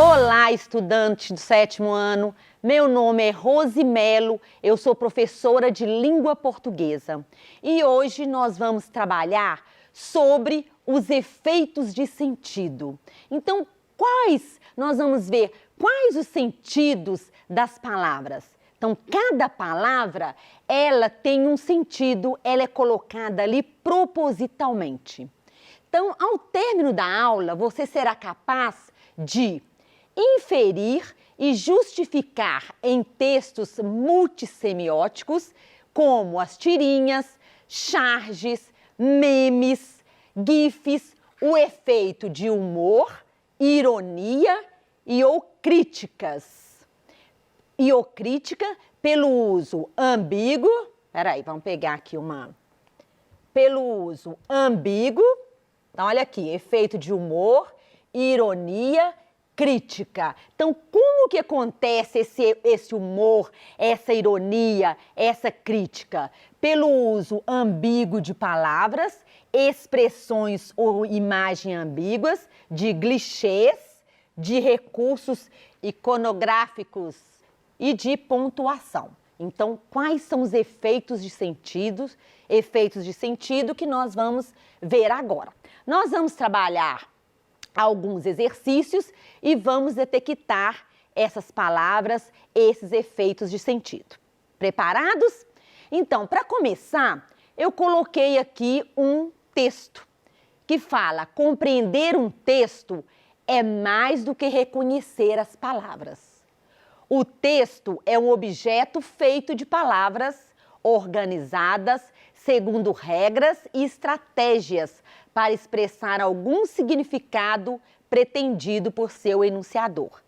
Olá, estudante do 7º ano. Meu nome é Rose Melo, eu sou professora de língua portuguesa. E hoje nós vamos trabalhar sobre os efeitos de sentido. Então, nós vamos ver quais os sentidos das palavras. Então, cada palavra, ela tem um sentido, ela é colocada ali propositalmente. Então, ao término da aula, você será capaz de inferir e justificar em textos multissemióticos, como as tirinhas, charges, memes, gifs, o efeito de humor, ironia e ou críticas. E ou crítica pelo uso ambíguo, vamos pegar aqui pelo uso ambíguo. Então, olha aqui, efeito de humor, ironia, crítica. Então, como que acontece esse humor, essa ironia, essa crítica? Pelo uso ambíguo de palavras, expressões ou imagens ambíguas, de clichês, de recursos iconográficos e de pontuação. Então, quais são os efeitos de sentido que nós vamos ver agora? Nós vamos trabalhar alguns exercícios e vamos detectar essas palavras, esses efeitos de sentido. Preparados? Então, para começar, eu coloquei aqui um texto que fala: compreender um texto é mais do que reconhecer as palavras. O texto é um objeto feito de palavras organizadas segundo regras e estratégias para expressar algum significado pretendido por seu enunciador.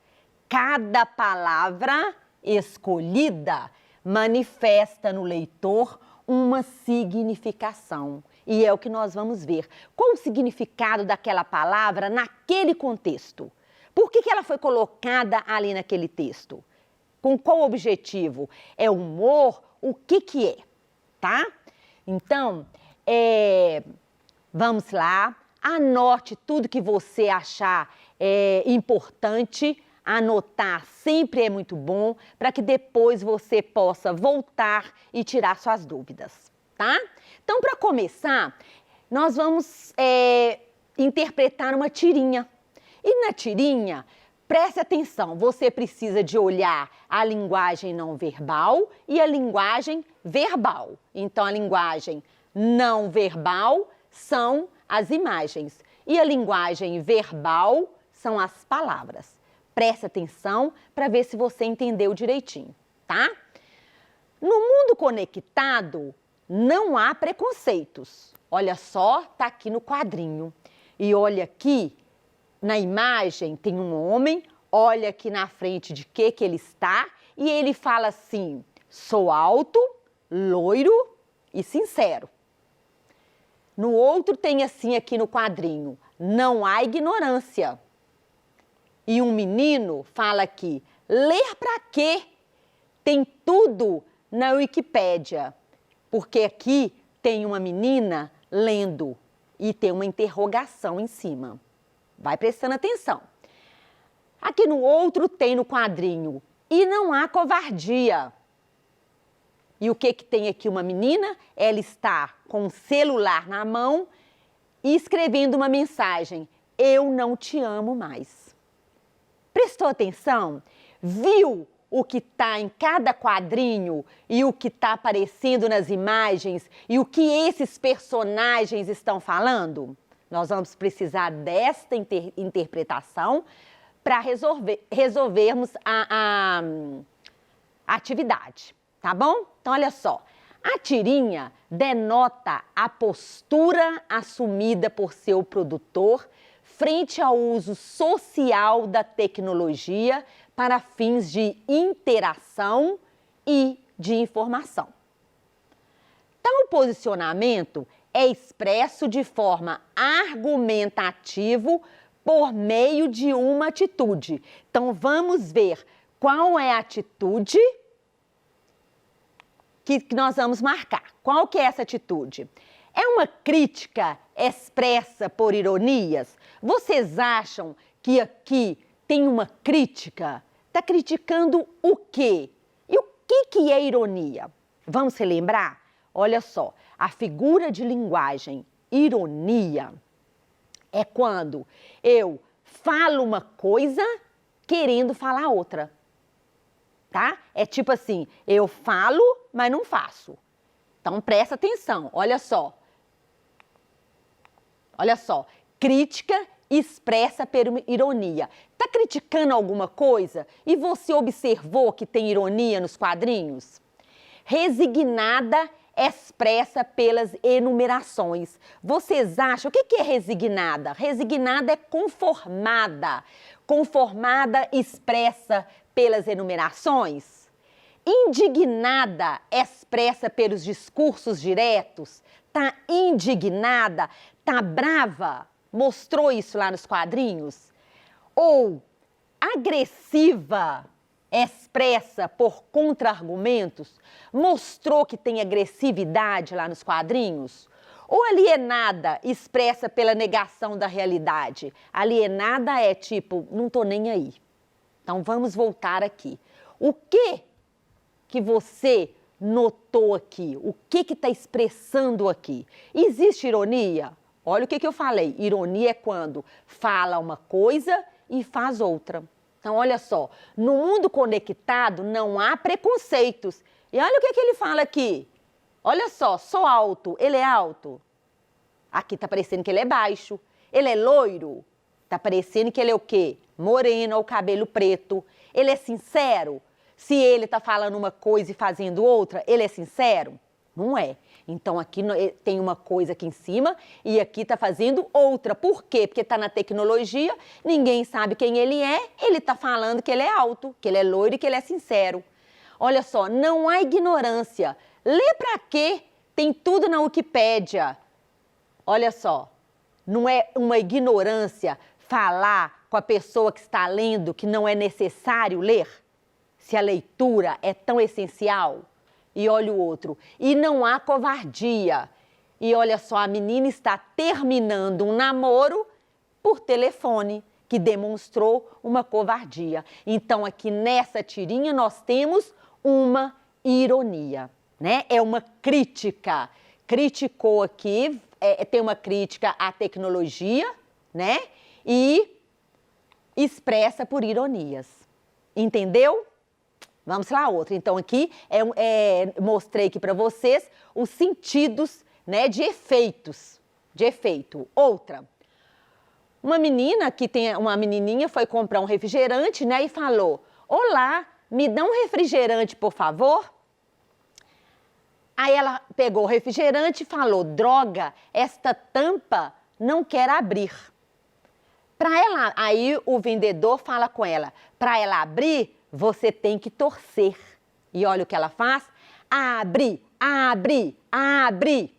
Cada palavra escolhida manifesta no leitor uma significação. E é o que nós vamos ver. Qual o significado daquela palavra naquele contexto? Por que ela foi colocada ali naquele texto? Com qual objetivo? É humor? O que é? Tá? Então, vamos lá, anote tudo que você achar importante. Anotar sempre é muito bom, para que depois você possa voltar e tirar suas dúvidas, tá? Então, para começar, nós vamos interpretar uma tirinha. E na tirinha, preste atenção, você precisa de olhar a linguagem não verbal e a linguagem verbal. Então, a linguagem não verbal são as imagens e a linguagem verbal são as palavras. Preste atenção para ver se você entendeu direitinho, tá? No mundo conectado, não há preconceitos. Olha só, tá aqui no quadrinho. E olha aqui, na imagem tem um homem, olha aqui na frente de que ele está, e ele fala assim: sou alto, loiro e sincero. No outro tem assim aqui no quadrinho: não há ignorância. E um menino fala aqui: ler para quê? Tem tudo na Wikipédia. Porque aqui tem uma menina lendo e tem uma interrogação em cima. Vai prestando atenção. Aqui no outro tem no quadrinho: e não há covardia. E o que tem aqui uma menina? Ela está com o celular na mão e escrevendo uma mensagem: eu não te amo mais. Prestou atenção? Viu o que está em cada quadrinho e o que está aparecendo nas imagens e o que esses personagens estão falando? Nós vamos precisar desta interpretação para resolvermos a atividade, tá bom? Então, olha só. A tirinha denota a postura assumida por seu produtor frente ao uso social da tecnologia para fins de interação e de informação. Tal posicionamento é expresso de forma argumentativa por meio de uma atitude. Então, vamos ver qual é a atitude que nós vamos marcar. Qual que é essa atitude? É uma crítica expressa por ironias? Vocês acham que aqui tem uma crítica, está criticando o quê? E o que é ironia? Vamos relembrar? Olha só, a figura de linguagem, ironia, é quando eu falo uma coisa querendo falar outra, tá? É tipo assim, eu falo, mas não faço. Então, presta atenção, olha só. Olha só, crítica expressa por ironia. Está criticando alguma coisa e você observou que tem ironia nos quadrinhos? Resignada expressa pelas enumerações. Vocês acham, o que é resignada? Resignada é conformada. Conformada expressa pelas enumerações. Indignada expressa pelos discursos diretos. Tá indignada, tá brava, mostrou isso lá nos quadrinhos? Ou agressiva expressa por contra-argumentos, mostrou que tem agressividade lá nos quadrinhos? Ou alienada expressa pela negação da realidade? Alienada é tipo, não tô nem aí. Então vamos voltar aqui. O que você notou aqui? O que está expressando aqui? Existe ironia? Olha o que eu falei. Ironia é quando fala uma coisa e faz outra. Então, olha só. No mundo conectado não há preconceitos. E olha o que ele fala aqui. Olha só, sou alto. Ele é alto? Aqui está parecendo que ele é baixo. Ele é loiro? Está parecendo que ele é o quê? Moreno ou cabelo preto. Ele é sincero? Se ele está falando uma coisa e fazendo outra, ele é sincero? Não é. Então, aqui tem uma coisa aqui em cima e aqui está fazendo outra. Por quê? Porque está na tecnologia, ninguém sabe quem ele está falando que ele é alto, que ele é loiro e que ele é sincero. Olha só, não há ignorância. Lê para quê? Tem tudo na Wikipédia. Olha só, não é uma ignorância falar com a pessoa que está lendo que não é necessário ler? Se a leitura é tão essencial? E olha o outro. E não há covardia. E olha só, a menina está terminando um namoro por telefone, que demonstrou uma covardia. Então, aqui nessa tirinha nós temos uma ironia, né? É uma crítica. Criticou aqui, tem uma crítica à tecnologia, né? E expressa por ironias. Entendeu? Vamos lá, outra. Então, aqui mostrei aqui para vocês os sentidos, né, de efeitos, de efeito. Outra. Uma menininha foi comprar um refrigerante, né, e falou: olá, me dá um refrigerante, por favor? Aí ela pegou o refrigerante e falou: droga, esta tampa não quer abrir. Aí o vendedor fala com ela: para ela abrir, você tem que torcer. E olha o que ela faz. Abre, abre, abre.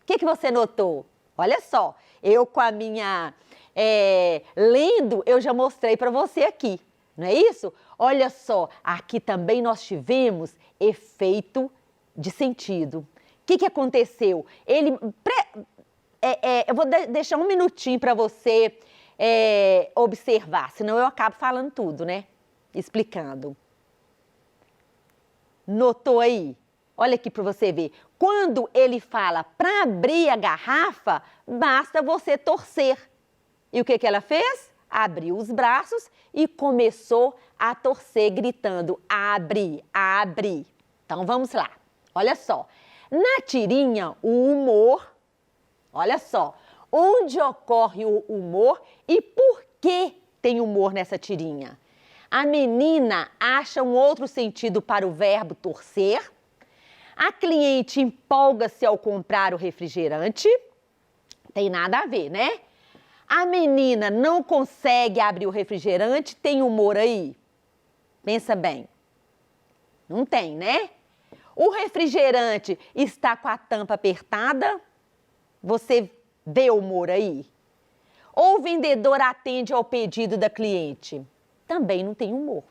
O que você notou? Olha só, eu com a minha... lendo, eu já mostrei para você aqui. Não é isso? Olha só, aqui também nós tivemos efeito de sentido. O que aconteceu? Eu vou deixar um minutinho para você observar, senão eu acabo falando tudo, né? Explicando. Notou aí? Olha aqui para você ver. Quando ele fala para abrir a garrafa, basta você torcer. E o que ela fez? Abriu os braços e começou a torcer, gritando: abre, abre. Então vamos lá. Olha só. Na tirinha, o humor. Olha só. Onde ocorre o humor e por que tem humor nessa tirinha? A menina acha um outro sentido para o verbo torcer. A cliente empolga-se ao comprar o refrigerante. Tem nada a ver, né? A menina não consegue abrir o refrigerante. Tem humor aí? Pensa bem. Não tem, né? O refrigerante está com a tampa apertada. Você vê humor aí? Ou o vendedor atende ao pedido da cliente? Também não tem humor,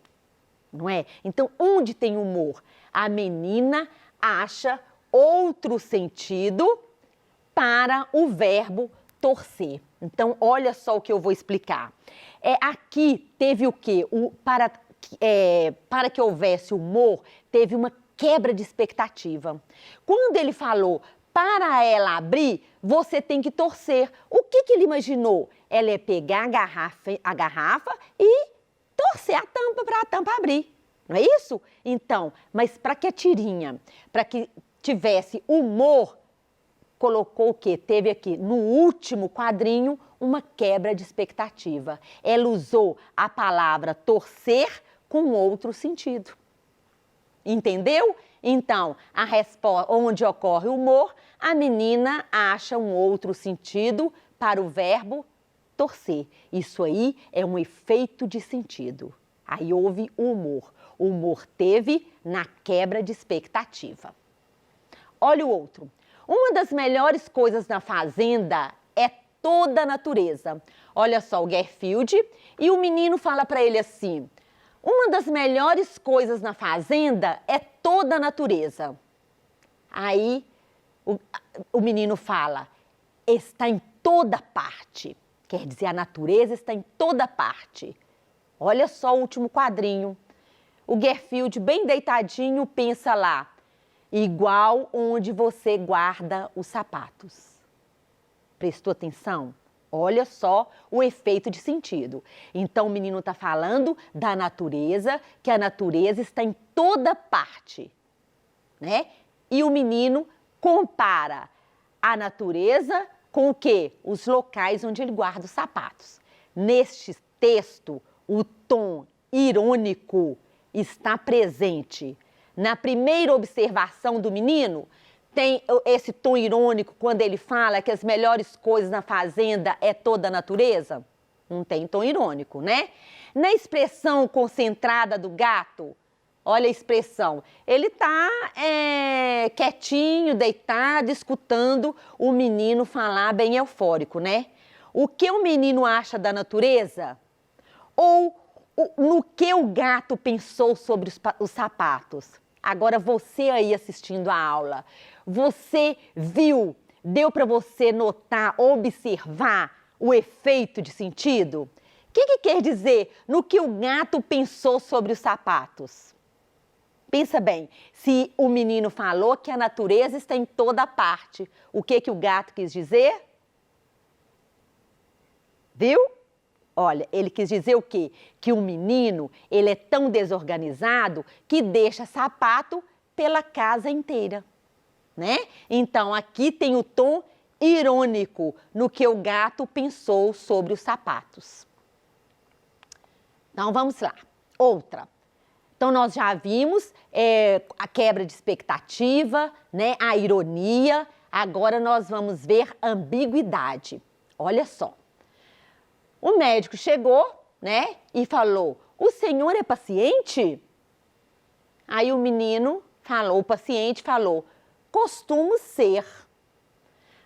não é? Então, onde tem humor? A menina acha outro sentido para o verbo torcer. Então, olha só o que eu vou explicar. Aqui teve o quê? Para que houvesse humor, teve uma quebra de expectativa. Quando ele falou, para ela abrir, você tem que torcer. O que ele imaginou? Ela ia pegar a garrafa e torcer a tampa para a tampa abrir. Não é isso? Então, mas para que a tirinha, para que tivesse humor, colocou o quê? Teve aqui, no último quadrinho, uma quebra de expectativa. Ela usou a palavra torcer com outro sentido. Entendeu? Então, a resposta, onde ocorre o humor, a menina acha um outro sentido para o verbo torcer. Isso aí é um efeito de sentido. Aí houve o humor. O humor teve na quebra de expectativa. Olha o outro. Uma das melhores coisas na fazenda é toda a natureza. Olha só, o Garfield, e o menino fala para ele assim, uma das melhores coisas na fazenda é toda a natureza. Aí o menino fala, está em toda parte. Quer dizer, a natureza está em toda parte. Olha só o último quadrinho. O Garfield, bem deitadinho, pensa lá, igual onde você guarda os sapatos. Prestou atenção? Olha só o efeito de sentido. Então, o menino está falando da natureza, que a natureza está em toda parte, né? E o menino compara a natureza com o quê? Os locais onde ele guarda os sapatos. Neste texto, o tom irônico está presente. Na primeira observação do menino, tem esse tom irônico quando ele fala que as melhores coisas na fazenda é toda a natureza? Não tem tom irônico, né? Na expressão concentrada do gato, olha a expressão, ele está quietinho, deitado, escutando o menino falar bem eufórico, né? O que o menino acha da natureza? Ou no que o gato pensou sobre os sapatos? Agora você aí assistindo a aula, você viu, deu para você notar, observar o efeito de sentido? O que quer dizer no que o gato pensou sobre os sapatos? Pensa bem, se o menino falou que a natureza está em toda parte, o que o gato quis dizer? Viu? Olha, ele quis dizer o quê? Que o menino, ele é tão desorganizado que deixa sapato pela casa inteira, né? Então, aqui tem o tom irônico no que o gato pensou sobre os sapatos. Então, vamos lá. Outra. Então, nós já vimos a quebra de expectativa, né? A ironia. Agora, nós vamos ver ambiguidade. Olha só. O médico chegou, né, e falou, o senhor é paciente? Aí o menino falou, o paciente falou, costumo ser.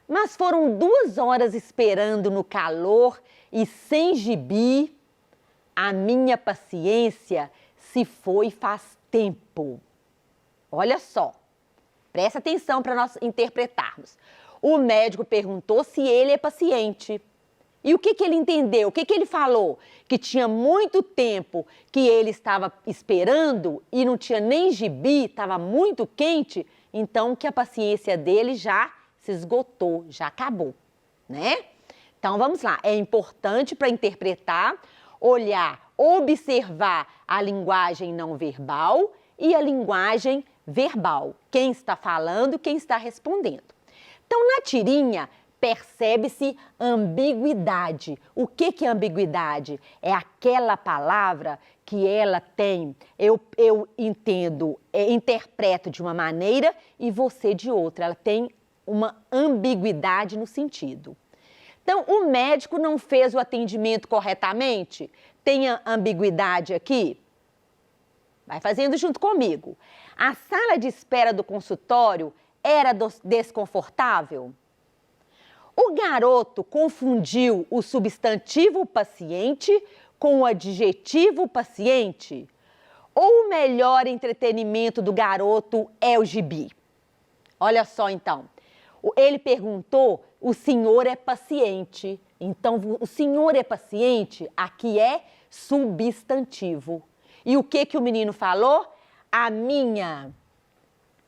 Mas foram 2 horas esperando no calor e sem gibi. A minha paciência se foi faz tempo. Olha só, presta atenção para nós interpretarmos. O médico perguntou se ele é paciente. E o que ele entendeu? O que ele falou? Que tinha muito tempo que ele estava esperando e não tinha nem gibi, estava muito quente, então que a paciência dele já se esgotou, já acabou, né? Então vamos lá, é importante para interpretar, olhar, observar a linguagem não verbal e a linguagem verbal. Quem está falando, quem está respondendo. Então na tirinha, percebe-se ambiguidade. O que é ambiguidade? É aquela palavra que ela tem, eu entendo, interpreto de uma maneira e você de outra. Ela tem uma ambiguidade no sentido. Então, o médico não fez o atendimento corretamente? Tem a ambiguidade aqui? Vai fazendo junto comigo. A sala de espera do consultório era desconfortável? O garoto confundiu o substantivo paciente com o adjetivo paciente? Ou o melhor entretenimento do garoto é o gibi? Olha só então, Ele perguntou, o senhor é paciente. Então, o senhor é paciente, aqui é substantivo. E o que o menino falou? A minha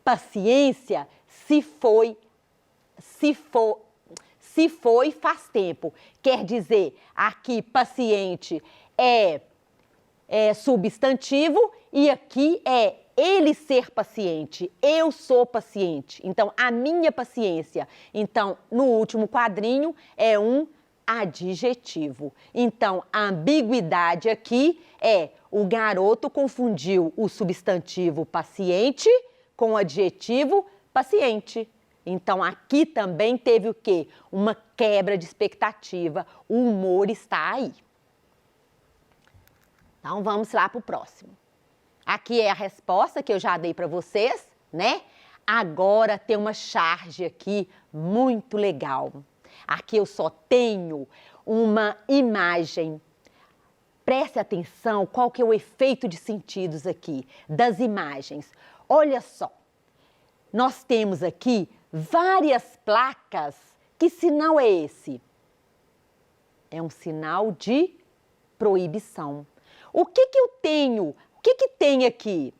paciência se foi faz tempo. Quer dizer, aqui paciente é substantivo e aqui é ele ser paciente. Eu sou paciente. Então, a minha paciência. Então, no último quadrinho é um adjetivo. Então, a ambiguidade aqui é o garoto confundiu o substantivo paciente com o adjetivo paciente. Então, aqui também teve o quê? Uma quebra de expectativa. O humor está aí. Então, vamos lá para o próximo. Aqui é a resposta que eu já dei para vocês, né? Agora tem uma charge aqui muito legal. Aqui eu só tenho uma imagem. Preste atenção qual que é o efeito de sentidos aqui das imagens. Olha só, nós temos aqui várias placas. Que sinal é esse? É um sinal de proibição. O que eu tenho? O que tem aqui?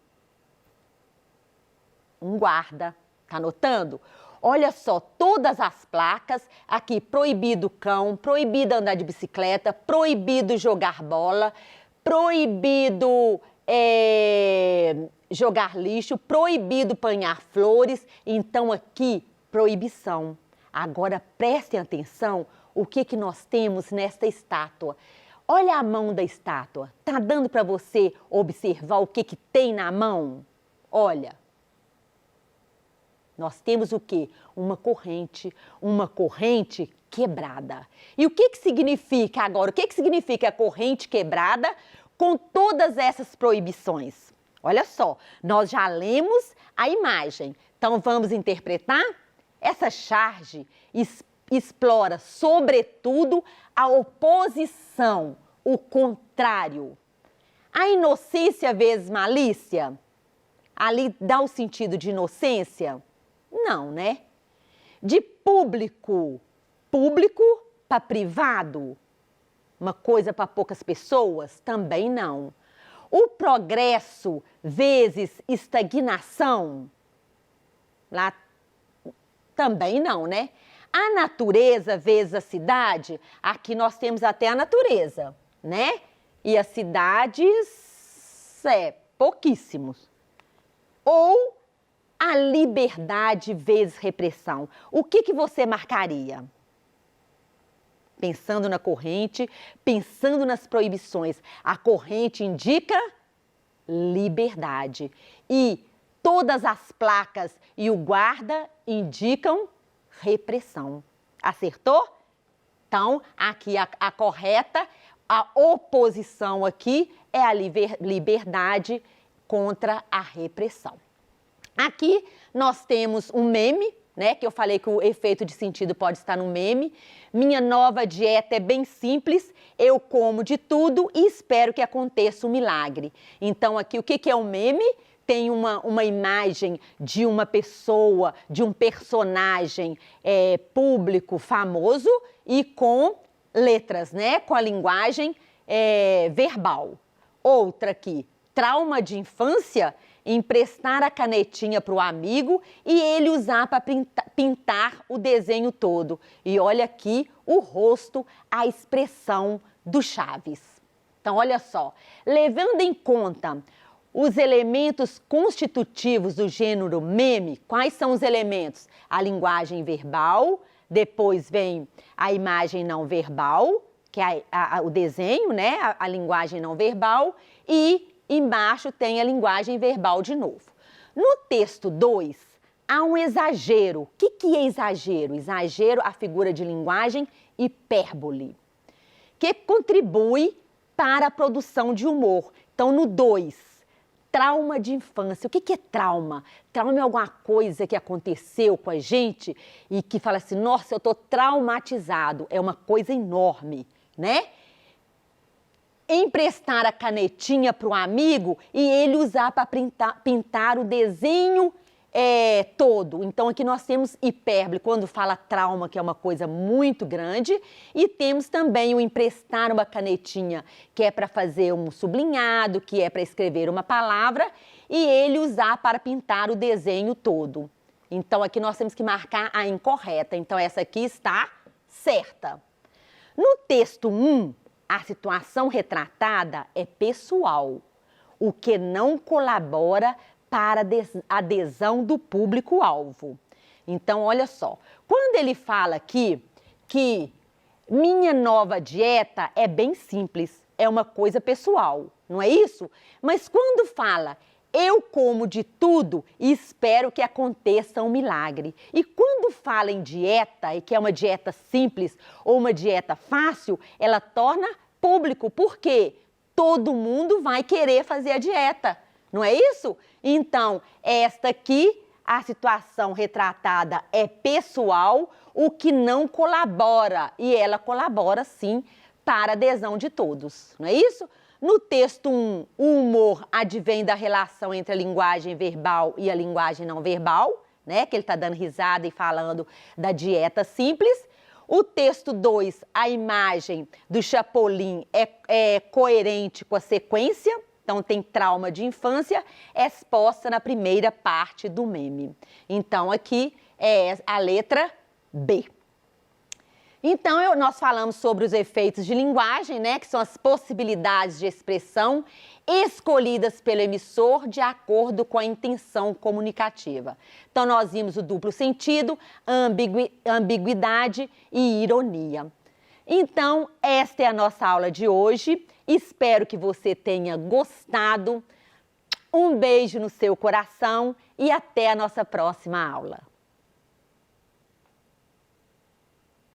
Um guarda. Tá anotando? Olha só, todas as placas, aqui, proibido cão, proibido andar de bicicleta, proibido jogar bola, proibido jogar lixo, proibido apanhar flores. Então, aqui, proibição. Agora, prestem atenção o que nós temos nesta estátua. Olha a mão da estátua. Tá dando para você observar o que tem na mão? Olha. Nós temos o quê? Uma corrente quebrada. E o que significa agora? O que significa a corrente quebrada com todas essas proibições? Olha só, nós já lemos a imagem. Então, vamos interpretar? Essa charge explora, sobretudo, a oposição, o contrário. A inocência vezes malícia, ali dá o sentido de inocência? Não, né? De público para privado, uma coisa para poucas pessoas? Também não. O progresso vezes estagnação? Lá também não, né? A natureza vezes a cidade? Aqui nós temos até a natureza, né? E as cidades, pouquíssimos. Ou a liberdade vezes repressão. O que você marcaria? Pensando na corrente, pensando nas proibições. A corrente indica liberdade. E todas as placas e o guarda indicam repressão. Acertou? Então, aqui a correta, a oposição aqui é a liberdade contra a repressão. Aqui nós temos um meme, né? Que eu falei que o efeito de sentido pode estar no meme. Minha nova dieta é bem simples, eu como de tudo e espero que aconteça um milagre. Então aqui o que é um meme? Tem uma imagem de uma pessoa, de um personagem público famoso e com letras, né? Com a linguagem verbal. Outra aqui, trauma de infância, emprestar a canetinha para o amigo e ele usar para pintar o desenho todo. E olha aqui o rosto, a expressão do Chaves. Então, olha só, levando em conta os elementos constitutivos do gênero meme, quais são os elementos? A linguagem verbal, depois vem a imagem não verbal, que é o desenho, né? A linguagem não verbal, e embaixo tem a linguagem verbal de novo. No texto 2, há um exagero. O que é exagero? Exagero, a figura de linguagem hipérbole, que contribui para a produção de humor. Então, no 2, trauma de infância. O que é trauma? Trauma é alguma coisa que aconteceu com a gente e que fala assim, nossa, eu estou traumatizado. É uma coisa enorme, né? Emprestar a canetinha para o amigo e ele usar para pintar o desenho todo. Então, aqui nós temos hipérbole, quando fala trauma, que é uma coisa muito grande, e temos também o emprestar uma canetinha, que é para fazer um sublinhado, que é para escrever uma palavra, e ele usar para pintar o desenho todo. Então, aqui nós temos que marcar a incorreta. Então, essa aqui está certa. No texto 1, a situação retratada é pessoal, o que não colabora para a adesão do público-alvo. Então, olha só, quando ele fala aqui que minha nova dieta é bem simples, é uma coisa pessoal, não é isso? Mas quando fala eu como de tudo e espero que aconteça um milagre. E quando fala em dieta, e que é uma dieta simples ou uma dieta fácil, ela torna público, porque todo mundo vai querer fazer a dieta, não é isso? Então, esta aqui, a situação retratada é pessoal, o que não colabora, e ela colabora sim para a adesão de todos, não é isso? No texto 1, o humor advém da relação entre a linguagem verbal e a linguagem não verbal, né? Que ele está dando risada e falando da dieta simples. O texto 2, a imagem do Chapolin é coerente com a sequência, então tem trauma de infância, exposta na primeira parte do meme. Então, aqui é a letra B. Então, nós falamos sobre os efeitos de linguagem, né, que são as possibilidades de expressão escolhidas pelo emissor de acordo com a intenção comunicativa. Então, nós vimos o duplo sentido, ambiguidade e ironia. Então, esta é a nossa aula de hoje. Espero que você tenha gostado. Um beijo no seu coração e até a nossa próxima aula.